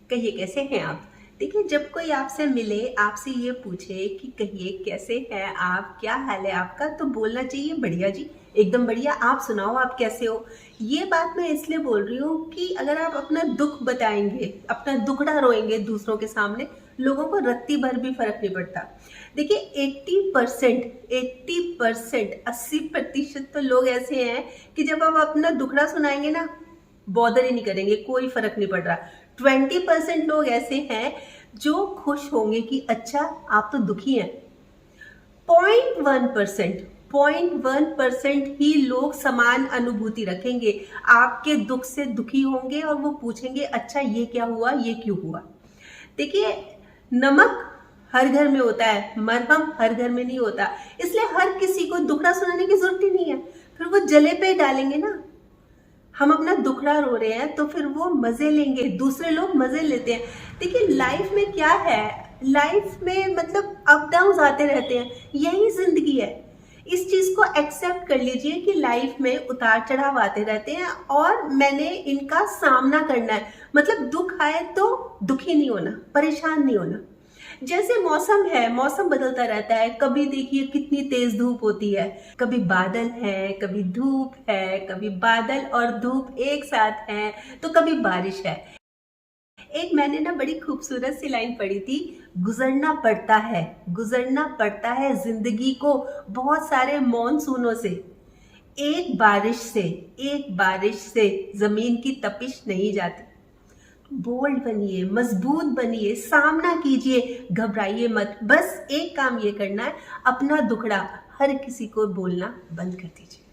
कहिए कैसे हैं आप। देखिए, जब कोई आपसे मिले, आपसे ये पूछे कि कहिए कैसे हैं आप, क्या हाल है आपका, तो बोलना चाहिए बढ़िया जी, एकदम बढ़िया। आप सुनाओ, आप कैसे हो। ये बात मैं इसलिए बोल रही हूँ कि अगर आप अपना दुख बताएंगे, अपना दुखड़ा रोएंगे दूसरों के सामने, लोगों को रत्ती भर भी फर्क नहीं पड़ता। देखिए 80% 80% तो लोग ऐसे हैं कि जब आप अपना दुखड़ा सुनाएंगे ना, बॉदर ही नहीं करेंगे, कोई फर्क नहीं पड़ रहा। 20% लोग ऐसे हैं जो खुश होंगे कि अच्छा आप तो दुखी हैं। 0.1% ही लोग समान अनुभूति रखेंगे, आपके दुख से दुखी होंगे और वो पूछेंगे अच्छा ये क्या हुआ, ये क्यों हुआ। देखिए, नमक हर घर में होता है, मरहम हर घर में नहीं होता, इसलिए हर किसी को दुखड़ा सुनाने की जरूरत ही नहीं है। फिर वो जले पे डालेंगे ना। हम अपना दुखड़ा रो रहे हैं तो फिर वो मजे लेंगे, दूसरे लोग मजे लेते हैं। देखिए लाइफ में क्या है, लाइफ में मतलब अप डाउन आते रहते हैं, यही जिंदगी है। इस चीज को एक्सेप्ट कर लीजिए कि लाइफ में उतार चढ़ाव आते रहते हैं और मैंने इनका सामना करना है। मतलब दुख आए तो दुखी नहीं होना, परेशान नहीं होना। जैसे मौसम है, मौसम बदलता रहता है। कभी देखिए कितनी तेज धूप होती है, कभी बादल है, कभी धूप है, कभी बादल और धूप एक साथ है, तो कभी बारिश है। एक मैंने ना बड़ी खूबसूरत सी लाइन पढ़ी थी, गुजरना पड़ता है, गुजरना पड़ता है जिंदगी को बहुत सारे मॉनसूनों से। एक बारिश से जमीन की तपिश नहीं जाती। बोल्ड बनिए, मजबूत बनिए, सामना कीजिए, घबराइए मत। बस एक काम ये करना है, अपना दुखड़ा हर किसी को बोलना बंद कर दीजिए।